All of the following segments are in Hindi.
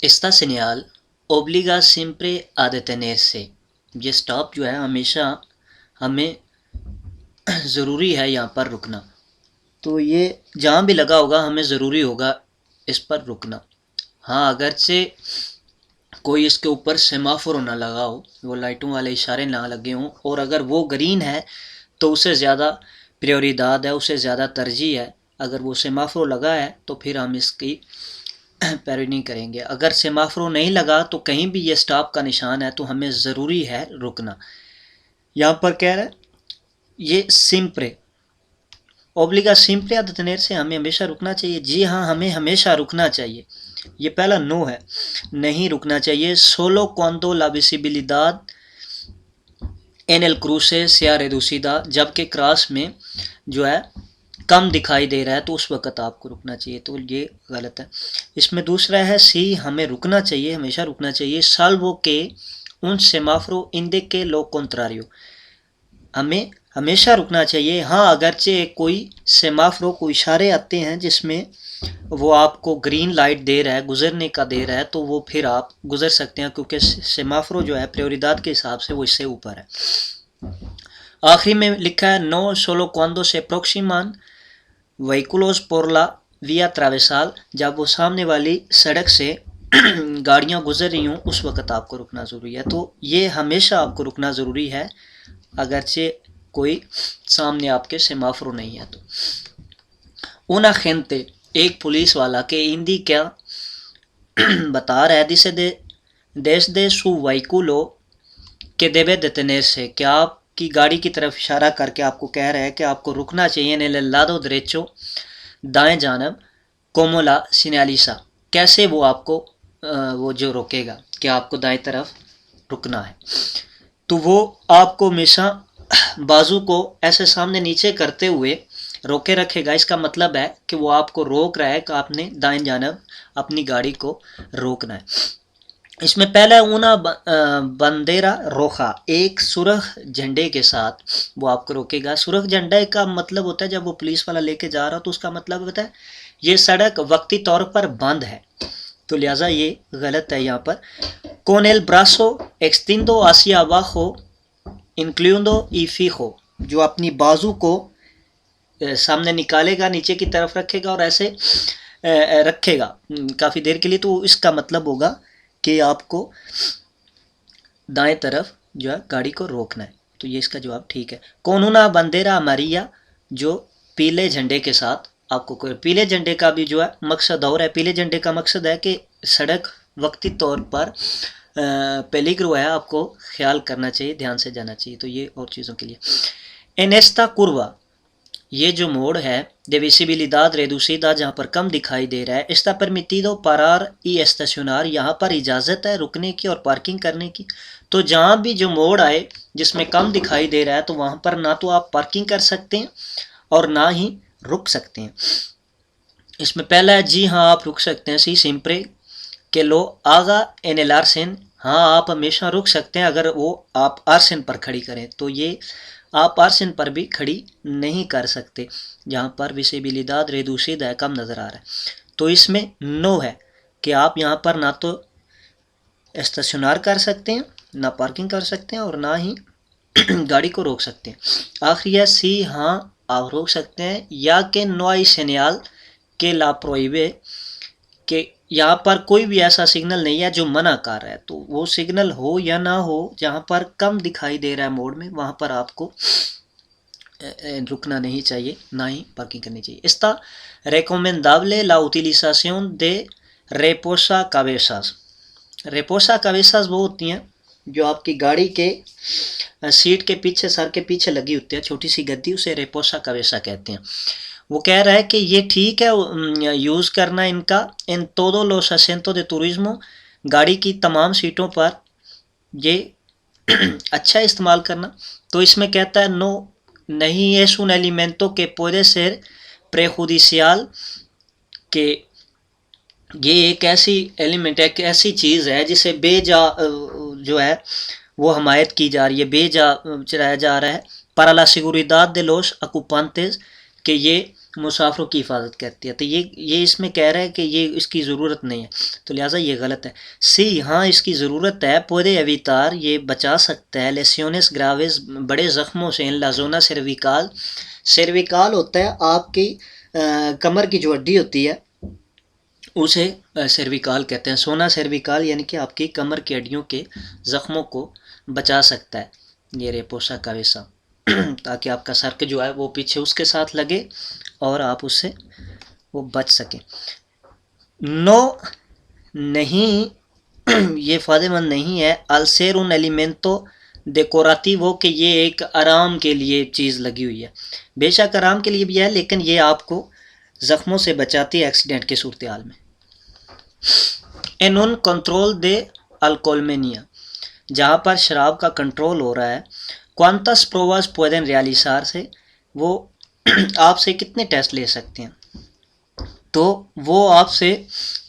Esta señal obliga siempre a detenerse। ये स्टॉप जो है हमेशा हमें ज़रूरी है यहाँ पर रुकना। तो ये जहाँ भी लगा होगा हमें ज़रूरी होगा इस पर रुकना। हाँ, अगरचे कोई इसके ऊपर सेमाफोर ना लगा हो, वो लाइटों वाले इशारे ना लगे हों, और अगर वो ग्रीन है तो उसे ज़्यादा प्रायोरिदाद है, उसे ज़्यादा तरजीह है। अगर वो सेमाफोर लगा है तो फिर हम इसकी पैरवी नहीं करेंगे। अगर सेमाफोर नहीं लगा तो कहीं भी ये स्टॉप का निशान है तो हमें ज़रूरी है रुकना। यहाँ पर कह रहा है ये सिंप्रे ओब्लिगा सिंप्रे detener से हमें हमेशा रुकना चाहिए। जी हाँ, हमें हमेशा रुकना चाहिए। ये पहला नो है, नहीं रुकना चाहिए। Solo cuando la visibilidad en el cruce sea reducida, जबकि क्रॉस में जो है कम दिखाई दे रहा है तो उस वक़्त आपको रुकना चाहिए। तो ये गलत है। इसमें दूसरा है सी, हमें रुकना चाहिए, हमेशा रुकना चाहिए। salvo que un semáforo indique lo contrario, हमें हमेशा रुकना चाहिए। हाँ, अगरचे कोई सेमाफोर को इशारे आते हैं जिसमें वो आपको ग्रीन लाइट दे रहा है, गुजरने का दे रहा है, तो वो फिर आप गुजर सकते हैं, क्योंकि सेमाफोर जो है प्रायोरिदाद के हिसाब से वो इससे ऊपर है। आखिरी में लिखा है नो सोलो cuando se aproximan vehículos por la vía travesal, जब वो सामने वाली सड़क से गाड़ियाँ गुजर रही हों उस वक़्त आपको रुकना ज़रूरी है। तो ये हमेशा आपको रुकना ज़रूरी है अगरचे कोई सामने आपके सेमाफोर नहीं है तो। una gente, एक पुलिस वाला के हिंदी क्या बता रहा है, दिसे देश दे su vehículo que debe detenerse, क्या आपकी गाड़ी की तरफ इशारा करके आपको कह रहा है कि आपको रुकना चाहिए। en el lado derecho, दाएं जानब, como la señaliza, कैसे वो आपको वो जो रोकेगा कि आपको दाएं तरफ रुकना है। तो वो आपको हमेशा बाजू को ऐसे सामने नीचे करते हुए रोके रखेगा। इसका मतलब है कि वो आपको रोक रहा है कि आपने दाएं जानब अपनी गाड़ी को रोकना है। इसमें पहला ऊना बंदेरा रोखा, एक सुरख झंडे के साथ वो आपको रोकेगा। सुरख झंडे का मतलब होता है जब वो पुलिस वाला लेके जा रहा हो तो उसका मतलब होता है ये सड़क वक्ती तौर पर बंद है, तो लिहाजा ये गलत है। यहाँ पर con el brazo extiendo hacia abajo inclinando y fijo, जो अपनी बाजू को सामने निकालेगा, नीचे की तरफ रखेगा और ऐसे रखेगा काफ़ी देर के लिए, तो इसका मतलब होगा कि आपको दाएं तरफ जो है गाड़ी को रोकना है। तो ये इसका जवाब ठीक है। con una bandera amarilla, जो पीले झंडे के साथ आपको पीले झंडे का भी जो है मकसद और है। पीले झंडे का मकसद है कि सड़क वक्ती तौर पर पेलिग्रो है, आपको ख्याल करना चाहिए, ध्यान से जाना चाहिए। तो ये और चीज़ों के लिए। en esta curva, ये जो मोड़ है de visibilidad reducida, जहाँ पर कम दिखाई दे रहा है, está permitido parar y estacionar, यहाँ पर इजाज़त है रुकने की और पार्किंग करने की। तो जहाँ भी जो मोड़ आए जिसमें कम दिखाई दे रहा है तो वहाँ पर ना तो आप पार्किंग कर सकते हैं और ना ही रुक सकते हैं। इसमें पहला है जी हाँ, आप रुक सकते हैं। सी सिंप्रे के लो आगा एन एल आरसेन, हाँ आप हमेशा रुक सकते हैं अगर वो आप आरसेन पर खड़ी करें। तो ये आप आरसेन पर भी खड़ी नहीं कर सकते जहाँ पर विजिबिलिदाद रेदूसिद है, कम नज़र आ रहा है। तो इसमें नो है कि आप यहाँ पर ना तो स्टेशनर कर सकते हैं, ना पार्किंग कर सकते हैं और ना ही गाड़ी को रोक सकते हैं। आखिरी है सी, हाँ आप रोक सकते हैं। या के नो hay señal के ला प्रोहिबे, कि यहाँ पर कोई भी ऐसा सिग्नल नहीं है जो मना कर रहा है। तो वो सिग्नल हो या ना हो, जहाँ पर कम दिखाई दे रहा है मोड़ में, वहाँ पर आपको रुकना नहीं चाहिए, ना ही पार्किंग करनी चाहिए। esta recomendable la utilización de reposacabezas। reposacabezas वो होती हैं जो आपकी गाड़ी के सीट के पीछे, सर के पीछे लगी होती है छोटी सी गद्दी, उसे reposacabezas कहते हैं। वो कह रहा है कि ये ठीक है यूज़ करना इनका इन todos los asientos de turismo, गाड़ी की तमाम सीटों पर ये अच्छा इस्तेमाल करना। तो इसमें कहता है नो, नहीं es un alimento que puede ser prejudicial, कि ये एक ऐसी एलिमेंट है, एक ऐसी चीज़ है जिसे बेजा जो है वो हमायत की जा रही है, बेजा चलाया जा रहा है। para la seguridad de los ocupantes, कि ये मुसाफिरों की हिफाजत करती है। तो ये इसमें कह रहा है कि ये इसकी ज़रूरत नहीं है, तो लिहाजा ये गलत है। सी, हाँ इसकी ज़रूरत है। पुede evitar, ये बचा सकता है। लेसियोनेस ग्रावेस, बड़े ज़ख्मों से। इन ला ज़ोना सर्विकाल, सर्विकाल होता है आपकी कमर की जो हड्डी होती है उसे सर्विकाल कहते हैं। सोना सर्विकाल यानी कि आपकी कमर की हड्डियों के ज़ख्मों को बचा सकता है ये रेपोसा का वैसा ताकि आपका सर के जो है वो पीछे उसके साथ लगे और आप उससे वो बच सकें। नो, नहीं ये फ़ायदेमंद नहीं है। अल्सेर उन एलिमेंटो डेकोरेटिवो, कि ये एक आराम के लिए चीज़ लगी हुई है। बेशक आराम के लिए भी है, लेकिन ये आपको ज़ख्मों से बचाती है एक्सीडेंट की सूरत हाल में। एन उन कंट्रोल दे अल्कोलमेनिया, जहाँ पर शराब का कंट्रोल हो रहा है। क्वांटस प्रोवास पुeden realizar से, वो आपसे कितने टेस्ट ले सकते हैं? तो वो आपसे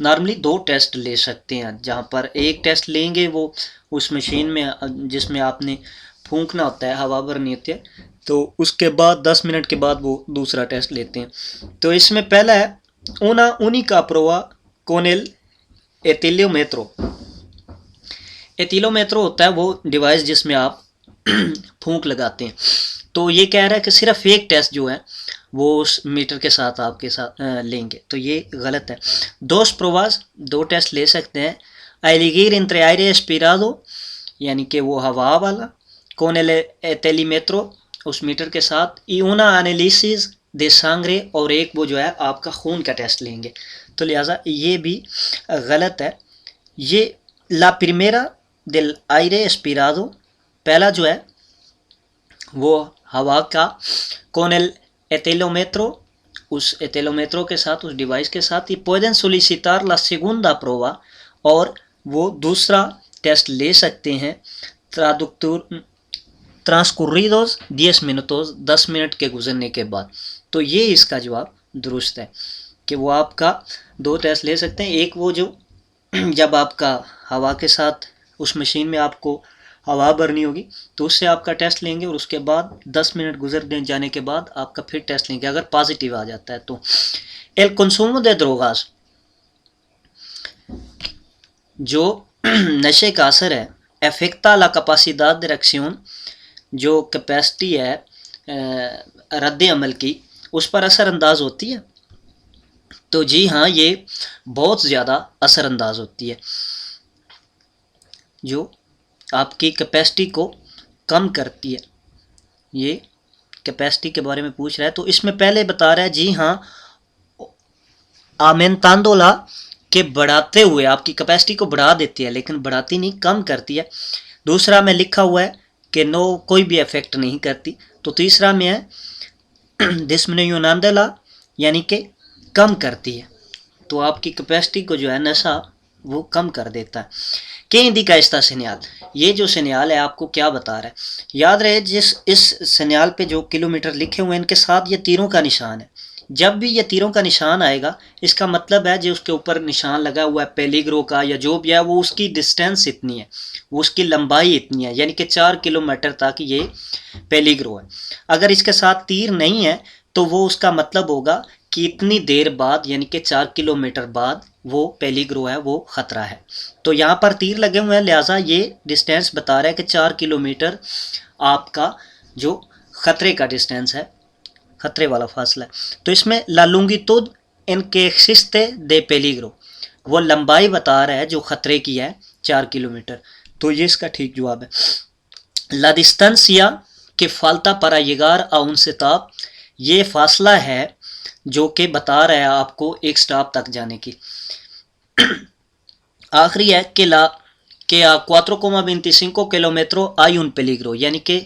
नॉर्मली 2 टेस्ट ले सकते हैं, जहाँ पर एक टेस्ट लेंगे वो उस मशीन में जिसमें आपने फूंकना होता है, हवा भरनी होती है, तो उसके बाद 10 मिनट के बाद वो दूसरा टेस्ट लेते हैं। तो इसमें पहला है ऊना उनिका प्रोवा कोनेल एथिलोमेट्रो। एथिलोमेट्रो होता है वो डिवाइस जिसमें आप फूंक लगाते हैं। तो ये कह रहा है कि सिर्फ एक टेस्ट जो है वो उस मीटर के साथ आपके साथ लेंगे, तो ये गलत है। 2 प्रोवास, 2 टेस्ट ले सकते हैं। एलिगिर इंट्रे आयरे एस्पिरादो, यानी कि वो हवा वाला। कौन एटेलीमेट्रो, उस मीटर के साथ। यूना एनालिसिस दे सांग्रे, और एक वो जो है आपका खून का टेस्ट लेंगे। तो लिहाजा ये भी गलत है। ये ला प्रिमेरा दिल आयरे एस्पिरादो, पहला जो है वो हवा का। कौन एटेलोमेट्रो, उस एटेलोमेट्रो के साथ, उस डिवाइस के साथ। ये pueden solicitar la segunda prueba, और वो दूसरा टेस्ट ले सकते हैं। transcurridos 10 minutos, 10 मिनट के गुजरने के बाद। तो ये इसका जवाब दुरुस्त है कि वो आपका 2 टेस्ट ले सकते हैं। एक वो जो जब आपका हवा के साथ उस मशीन में आपको हवा भरनी होगी तो उससे आपका टेस्ट लेंगे, और उसके बाद 10 मिनट गुजर जाने के बाद आपका फिर टेस्ट लेंगे, अगर पॉजिटिव आ जाता है तो। एल कंसूमो दे drogas, जो नशे का असर है। afecta la capacidad de reacción, जो कैपेसिटी है रद्द अमल की, उस पर असरअंदाज होती है। तो जी हाँ, ये बहुत ज़्यादा असरअंदाज होती है, जो आपकी कैपेसिटी को कम करती है। ये कैपेसिटी के बारे में पूछ रहा है, तो इसमें पहले बता रहा है जी हाँ, आमेंतांदोला के बढ़ाते हुए आपकी कैपेसिटी को बढ़ा देती है, लेकिन बढ़ाती नहीं, कम करती है। दूसरा में लिखा हुआ है कि नो, कोई भी इफेक्ट नहीं करती। तो तीसरा में है डिस्मिनुयोनांदेला, यानी कि कम करती है। तो आपकी कैपेसिटी को जो है नशा वो कम कर देता है। के हिंदी का इसका सिन्याल, ये जो सिन्याल है आपको क्या बता रहा है? याद रहे, जिस इस सिन्याल पे जो किलोमीटर लिखे हुए हैं इनके साथ ये तीरों का निशान है। जब भी ये तीरों का निशान आएगा, इसका मतलब है जो उसके ऊपर निशान लगा हुआ है पेलीग्रो का या जो भी है, वो उसकी डिस्टेंस इतनी है, वो उसकी लंबाई इतनी है, यानी कि 4 किलोमीटर तक ये पेलीग्रो है। अगर इसके साथ तीर नहीं है तो वो उसका मतलब होगा कि इतनी देर बाद, यानी कि 4 किलोमीटर बाद वो पेलीग्रो है, वो ख़तरा है। तो यहाँ पर तीर लगे हुए हैं, लिहाजा ये डिस्टेंस बता रहा है कि 4 किलोमीटर आपका जो ख़तरे का डिस्टेंस है, खतरे वाला फासला है। तो इसमें ला लॉन्गिट्यूड इनके एक्सिस्टे दे पेलीग्रो, वो लंबाई बता रहा है जो खतरे की है 4 किलोमीटर। तो ये इसका ठीक जवाब है। ला डिस्टेंसिया के Falta para llegar a un stop, ये फासला है जो कि बता रहा है आपको एक स्टॉप तक जाने की। आखिरी है कि ला के a 4,25 kilometre hay un peligro, यानी कि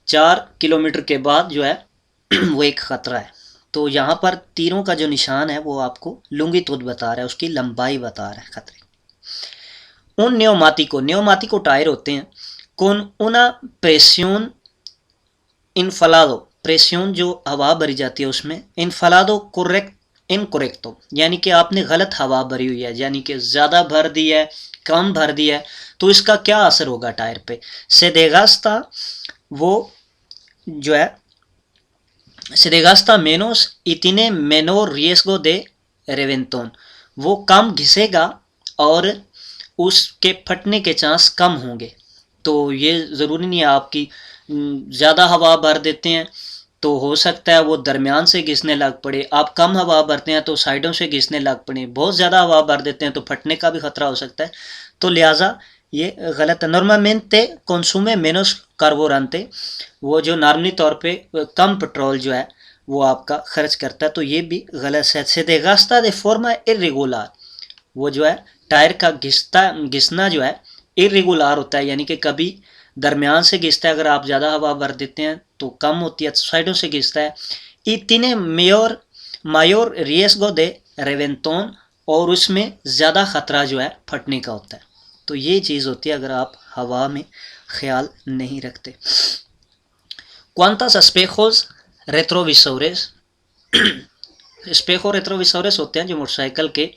4 किलोमीटर के बाद जो है वो एक ख़तरा है। तो यहाँ पर तीरों का जो निशान है वो आपको लॉन्गिट्यूड बता रहा है, उसकी लंबाई बता रहा है खतरे। उन न्यूमाटिको टायर होते हैं। कौन उना प्रेसियोन इनफलादो, प्रेसियोन जो हवा भरी जाती है उसमें, इनफलादो कोरेक्ट इनकोरेक्टो, यानी कि आपने गलत हवा भरी हुई है, यानी कि ज़्यादा भर दी है, कम भर दी है, तो इसका क्या असर होगा टायर पे? से देगास्ता, वो जो है se desgasta menos y tiene menor riesgo de reventón, वो कम घिसेगा और उसके फटने के चांस कम होंगे। तो ये ज़रूरी नहीं है आपकी ज़्यादा हवा भर देते हैं तो हो सकता है वो दरमियान से घिसने लग पड़े, आप कम हवा भरते हैं तो साइडों से घिसने लग पड़े, बहुत ज़्यादा हवा भर देते हैं तो फटने का भी ख़तरा हो सकता है। तो लिहाजा ये गलत है। नॉर्मामेंटे कंसूमे मेनोस कार्बोरेंटे, वो जो नॉर्मली तौर पे कम पेट्रोल जो है वो आपका खर्च करता है, तो ये भी गलत है। से देगास्ता दे फॉर्मा इरेगुलर, वो जो है टायर का घिसना जो है इरेगुलर होता है, यानी कि कभी दरमियान से घिसता है, अगर आप ज़्यादा हवा भर देते हैं तो कम होती है, साइडों से घिसता है। y tiene mayor riesgo de reventón, और उसमें ज़्यादा ख़तरा जो है फटने का होता है। तो ये चीज़ होती है अगर आप हवा में ख्याल नहीं रखते। ¿Cuántas espejos retrovisores स्पेको रेट्रोविसोरस होते हैं जो मोटरसाइकिल के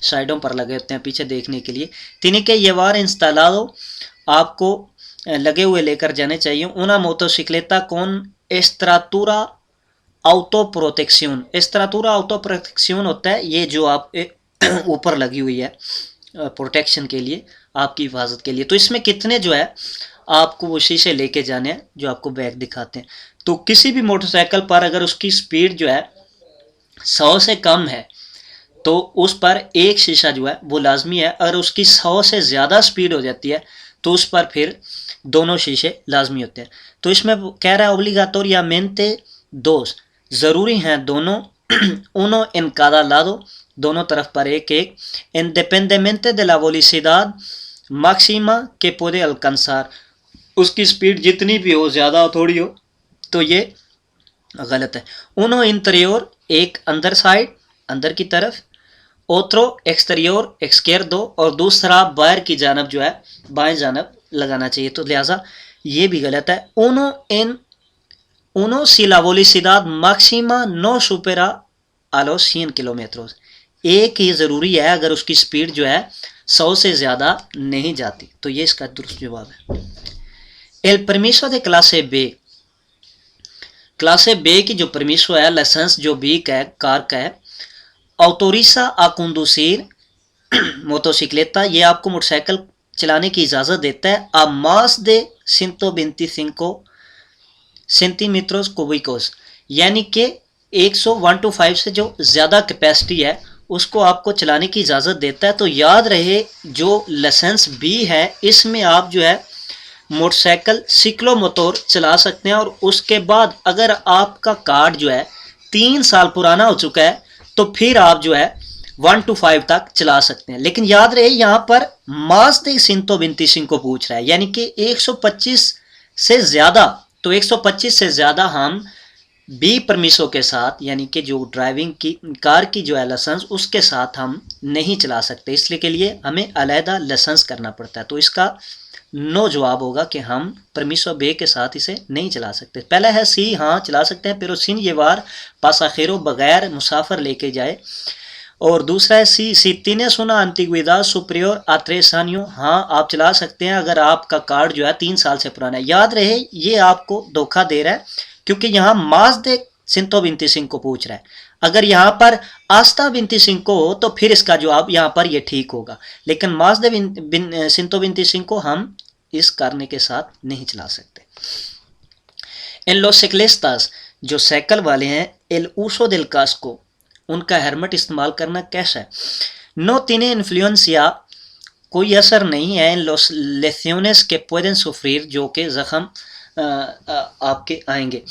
साइडों पर लगे होते हैं पीछे देखने के लिए। tiene que llevar instalado, आपको लगे हुए लेकर जाने चाहिए। una motocicleta con estructura autoprotección, estructura autoprotección होता है ये जो आप ऊपर लगी हुई है प्रोटेक्शन के लिए, आपकी हिफाजत के लिए। तो इसमें कितने जो है आपको वो शीशे लेके जाने हैं जो आपको बैग दिखाते हैं। तो किसी भी मोटरसाइकिल पर अगर उसकी स्पीड जो है 100 से कम है तो उस पर एक शीशा जो है वो लाजमी है। अगर उसकी 100 से ज़्यादा स्पीड हो जाती है तो उस पर फिर दोनों शीशे लाजमी होते हैं। तो इसमें कह रहा है ओब्लिगाटोरियामेंटे दोस, ज़रूरी हैं दोनों। उनो इन cada lado, दोनों तरफ पर एक एक। इंडिपेंडेंटmente de la velocidad máxima que puede alcanzar, उसकी स्पीड जितनी भी हो, ज़्यादा हो थोड़ी हो, तो ये गलत है। उनो इंटीरियर, एक अंदर साइड, अंदर की तरफ। ओत्रो एक्सटीरियर एक्सकेर्दो, और दूसरा बाहर की जानब जो है बाएं जानब लगाना चाहिए, तो लिहाजा ये भी गलत है। uno si la velocidad máxima no supera a los 100 kilómetros, एक ही ज़रूरी है अगर उसकी स्पीड जो है 100 से ज़्यादा नहीं जाती, तो ये इसका दुरुस्त जवाब है। El permiso de clase B, क्लासे बे की जो परमिशो है, लाइसेंस जो बी का है, कार का है। ऑटोरिसा आ कंडुसिर मोटोसिक्लेटा, ये आपको मोटरसाइकिल चलाने की इजाज़त देता है। आ मास दे 125 सेंटीमीटर्स क्यूबिकोस, यानी कि 101 से जो ज़्यादा कैपेसिटी है उसको आपको चलाने की इजाज़त देता है। तो याद रहे जो लाइसेंस बी है इसमें आप जो है मोटरसाइकिल सिक्लोमोटर चला सकते हैं, और उसके बाद अगर आपका कार्ड जो है 3 साल पुराना हो चुका है तो फिर आप जो है 1 to 5 तक चला सकते हैं। लेकिन याद रहे यहाँ पर मास दे 125 को पूछ रहा है, यानी कि 125 से ज़्यादा, तो 125 से ज़्यादा हम बी परमिशों के साथ, यानी कि जो ड्राइविंग की कार की जो है लाइसेंस उसके साथ हम नहीं चला सकते, इसलिए के लिए हमें अलहदा लाइसेंस करना पड़ता है। तो इसका नो जवाब होगा कि हम परमिशो बे के साथ इसे नहीं चला सकते। पहला है सी, हाँ चला सकते हैं, pero sin llevar pasajeros, बगैर मुसाफिर लेके जाए। और दूसरा है सी, si tienes una antigüedad superior a 3 años, हाँ आप चला सकते हैं अगर आपका कार्ड जो है 3 साल से पुराना है। याद रहे ये आपको धोखा दे रहा है क्योंकि यहाँ मास दे 125 को पूछ रहा है। अगर यहाँ पर आस्था 25 को हो तो फिर इसका जवाब यहाँ पर ये ठीक होगा, लेकिन मास दे 125 को हम इस करने के साथ नहीं चला सकते। इन los ciclistas, जो साइकिल वाले हैं, el uso del casco, उनका हेलमेट इस्तेमाल करना कैसा है। no tiene influencia, कोई असर नहीं है। इन los lesiones que pueden sufrir, जो कि ज़ख्म आपके आएंगे,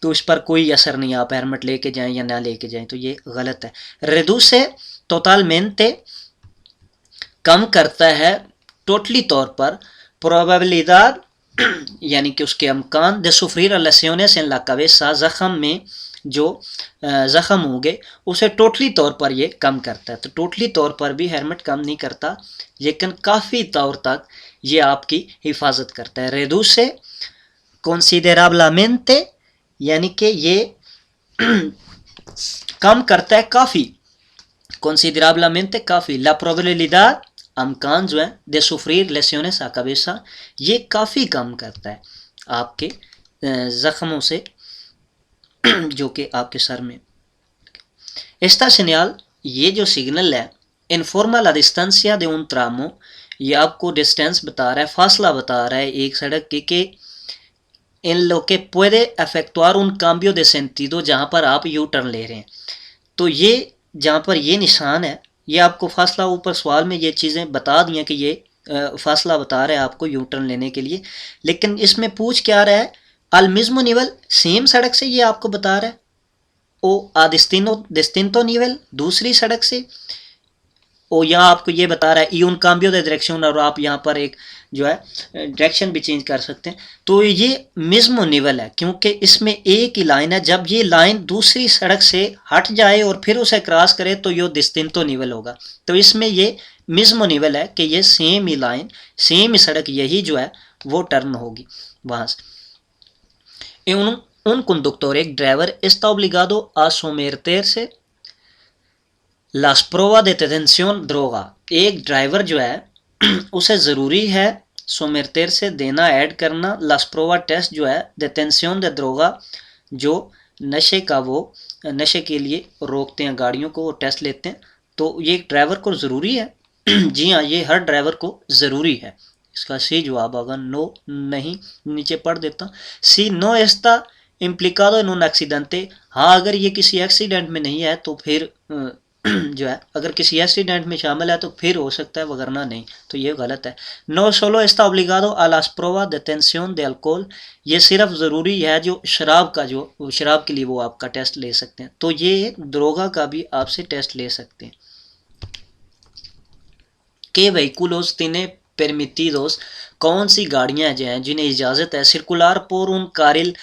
तो इस पर कोई असर नहीं, आप हेलमेट लेके जाएं या ना लेके जाएं, तो ये गलत है। reduce totalmente, कम करता है टोटली तौर पर, प्रोबेबिलिडad, यानी कि उसके अमकान, de sufrir lesiones en la cabeza, ज़ख्म में जो ज़ख्म होंगे उसे टोटली तौर पर ये कम करता है। तो टोटली तौर पर भी हेलमेट कम नहीं करता, लेकिन काफ़ी तौर तक ये आपकी हिफाजत करता है। reduce considerablemente, यानी कि ये कम करता है काफ़ी, considerablemente काफ़ी। la probabilidad, अमकान जो है, de sufrir lesiones a cabeza, ये काफ़ी कम करता है आपके ज़ख्मों से जो कि आपके सर में। Esta señal, ये जो सिग्नल है, इनफॉर्मा ला डिस्टेंसिया de un tramo, ये आपको डिस्टेंस बता रहा है, फासला बता रहा है एक सड़क के, कि इन lo que puede efectuar un cambio de sentido, जहाँ पर आप यू टर्न ले रहे हैं। तो ये जहाँ पर ये निशान है, ये आपको फासला, ऊपर सवाल में ये चीज़ें बता दी हैं कि ये फासला बता रहा है आपको यू टर्न लेने के लिए, लेकिन इसमें पूछ क्या रहा है, al mismo nivel, सेम सड़क से ये आपको बता रहा है, ओ a distinto nivel, दूसरी सड़क से, और यहाँ आपको ये बता रहा है y un cambio de dirección, और आप यहाँ पर एक जो है डायरेक्शन भी चेंज कर सकते हैं। तो ये मिस्मो निवल है, क्योंकि इसमें एक ही लाइन है, जब ये लाइन दूसरी सड़क से हट जाए और फिर उसे क्रॉस करे तो ये डिस्टिंटो निवल होगा। तो इसमें ये मिस्मो निवल है कि ये सेम ही लाइन, सेम ही सड़क, यही जो है वो टर्न होगी वहाँ से। un conductor, एक driver, está obligado a someterse las pruebas de detención droga, एक ड्राइवर जो है उसे ज़रूरी है सोमेरतेर से देना, ऐड करना las pruebas टेस्ट जो है detención de droga, जो नशे का, वो नशे के लिए रोकते हैं गाड़ियों को, वो टेस्ट लेते हैं। तो ये ड्राइवर को ज़रूरी है। जी हाँ, ये हर ड्राइवर को ज़रूरी है। इसका सी जवाब होगा नो, नहीं, नीचे पढ़ देता। सी नो एस्ता इम्प्लिकादो इन un एक्सीडेंटे, हाँ अगर ये किसी एक्सीडेंट में नहीं है तो फिर जो है, अगर किसी एक्सीडेंट में शामिल है तो फिर हो सकता है, वगरना नहीं। तो ये गलत है। नो सोलो एस्ता ओब्लिगादो a las pruebas de detención de alcohol, ये सिर्फ ज़रूरी है जो शराब का, जो शराब के लिए वो आपका टेस्ट ले सकते हैं। तो ये द्रोगा का भी आपसे टेस्ट ले सकते हैं। के vehículos tiene permitidos, कौन सी गाड़ियाँ जो हैं जिन्हें इजाज़त है circular por un carril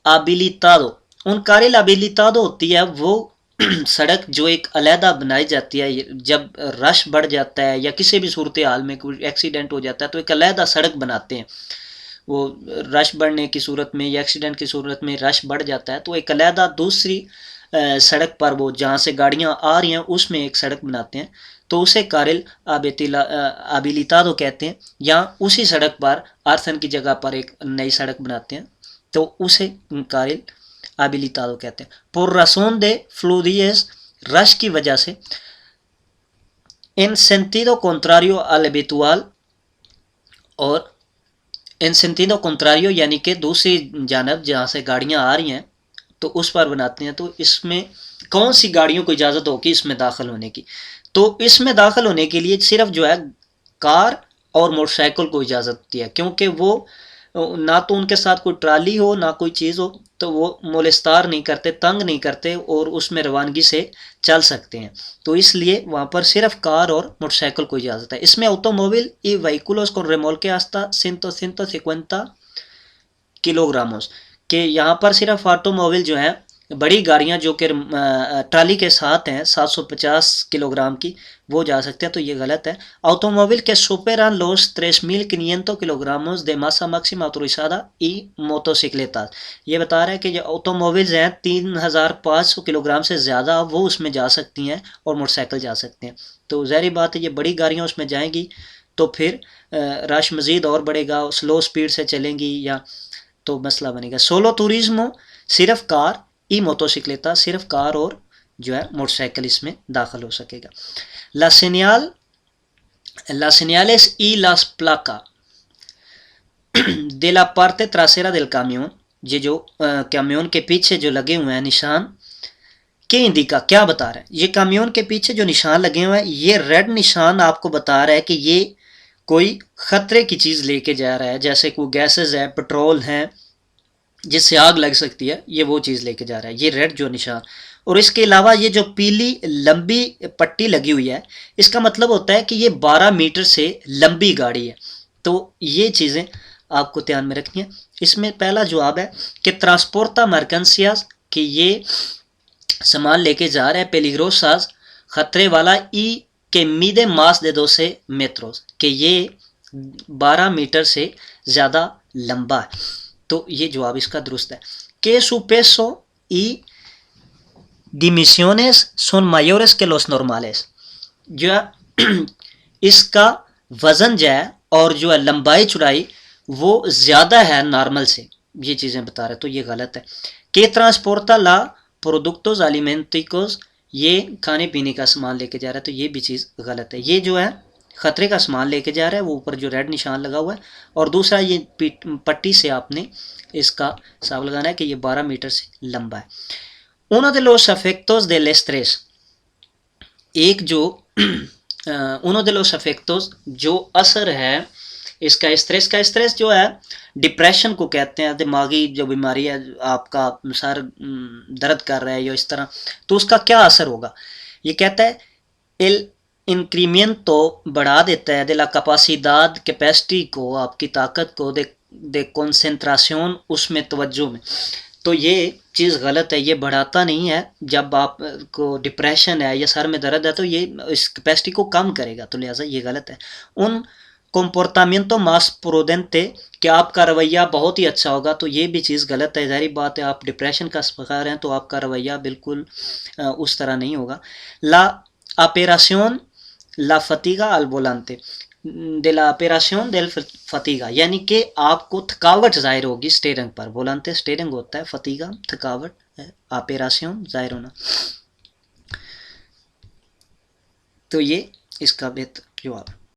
habilitado, उन carril habilitado होती है वो सड़क जो एक अलहदा बनाई जाती है, जब रश बढ़ जाता है या किसी भी सूरत हाल में कोई एक्सीडेंट हो जाता है तो एक अलहदा सड़क बनाते हैं। वो रश बढ़ने की सूरत में या एक्सीडेंट की सूरत में रश बढ़ जाता है तो एक अलहदा दूसरी सड़क पर, वो जहाँ से गाड़ियाँ आ रही हैं उसमें एक सड़क बनाते हैं, तो उसे कारिल आबिलितादो कहते हैं। या उसी सड़क पर आर्थन की जगह पर एक नई सड़क बनाते हैं तो उसे कारिल habilitado कहते हैं। por razón de fluidez, rush की वजह से, en sentido contrario al habitual, और en sentido contrario यानी कि दूसरी जानब जहाँ से गाड़ियाँ आ रही हैं तो उस पर बनाते हैं। तो इसमें कौन सी गाड़ियों को इजाज़त होगी इसमें दाखिल होने की, तो इसमें दाखिल होने के लिए सिर्फ जो है कार और मोटरसाइकिल को इजाज़त होती है, क्योंकि वो ना तो उनके साथ कोई ट्राली हो ना कोई चीज़ हो, तो वो मोलेस्तार नहीं करते, तंग नहीं करते और उसमें रवानगी से चल सकते हैं। तो इसलिए वहाँ पर सिर्फ कार और मोटरसाइकिल को इजाज़त है। इसमें ऑटोमोविल y vehículos con remolque hasta 150 किलोग्रामोस, के यहाँ पर सिर्फ ऑटोमोविल जो है, बड़ी गाड़ियाँ जो कि ट्राली के साथ हैं 750 किलोग्राम की, वो जा सकते हैं। तो ये गलत है। ऑटोमोविल के superan los 3.500 kilogramos de masa máxima autorizada y motocicletas, ये बता रहा है कि जो ऑटोमोबिल्स हैं 3500 किलोग्राम से ज़्यादा वो उसमें जा सकती हैं और मोटरसाइकिल जा सकते हैं। तो ज़ाहिर बात है ये बड़ी गाड़ियाँ उसमें जाएंगी तो फिर रश मज़ीद और बढ़ेगा, स्लो स्पीड से चलेंगी या तो मसला बनेगा। सोलो टूरिज्मो, सिर्फ कार, ई मोटोसिक्लेटा, सिर्फ कार और जो है मोटरसाइकिल इसमें दाखिल हो सकेगा। las señales y las placas de la parte trasera del camión, ये जो कामियोन के पीछे जो लगे हुए हैं निशान, के इंडिका, क्या बता रहा है, ये कामियोन के पीछे जो निशान लगे हुए हैं, ये रेड निशान आपको बता रहा है कि ये कोई ख़तरे की चीज़ लेके जा रहा है, जैसे कोई गैसेस है, पेट्रोल है जिससे आग लग सकती है, ये वो चीज़ लेके जा रहा है, ये रेड जो निशान। और इसके अलावा ये जो पीली लंबी पट्टी लगी हुई है, इसका मतलब होता है कि ये 12 मीटर से लंबी गाड़ी है। तो ये चीज़ें आपको ध्यान में रखनी है। इसमें पहला जवाब है कि ट्रांसपोर्टा मर्केंसियाज, कि ये सामान लेके जा रहे हैं, पेलिग्रोसाज, ख़तरे वाला, ई के मीदे मास दे 12 मेट्रोस, कि ये 12 मीटर से ज़्यादा लंबा है। तो ये जवाब इसका दुरुस्त है। के su peso y dimensiones son mayores que los normales, जो है इसका वज़न जो है और जो है लंबाई चौड़ाई वो ज़्यादा है नॉर्मल से, ये चीज़ें बता रहे, तो ये गलत है। que transporta la productos alimenticos, ये खाने पीने का सामान लेके जा रहा है, तो ये भी चीज़ गलत है। ये जो है ख़तरे का सामान लेके जा रहा है, वो ऊपर जो रेड निशान लगा हुआ है। और दूसरा ये पट्टी से आपने इसका हिसाब लगाना है कि ये 12 मीटर से लंबा है। Uno de los efectos del estrés, एक जो uno de los efectos जो असर है इसका स्ट्रेस का, स्ट्रेस जो है डिप्रेशन को कहते हैं, दिमागी जो बीमारी है, आपका सर दर्द कर रहा है या इस तरह, तो उसका क्या असर होगा। ये कहता है एल इंक्रीमियंटो बढ़ा देता है, de la capacidad कैपेसिटी को, आपकी ताकत को, de concentración उसमें तवज्जो में। तो ये चीज़ गलत है, ये बढ़ाता नहीं है। जब आपको डिप्रेशन है या सर में दर्द है तो ये इस कैपेसिटी को कम करेगा, तो लिहाजा ये गलत है। उन comportamiento más prudente कि आपका रवैया बहुत ही अच्छा होगा, तो ये भी चीज़ गलत है। ज़ाहिर बात है, आप डिप्रेशन का शिकार हैं तो आपका रवैया बिल्कुल उस तरह नहीं होगा। ला operación la fatiga al volante, de la operación del fatiga, यानी कि आपको थकावट ज़ाहिर होगी स्टीयरिंग पर। वोलांते स्टीयरिंग होता है, फतीगा थकावट है, ऑपरेशन ज़ाहिर होना। तो ये इसका बेहतर जवाब।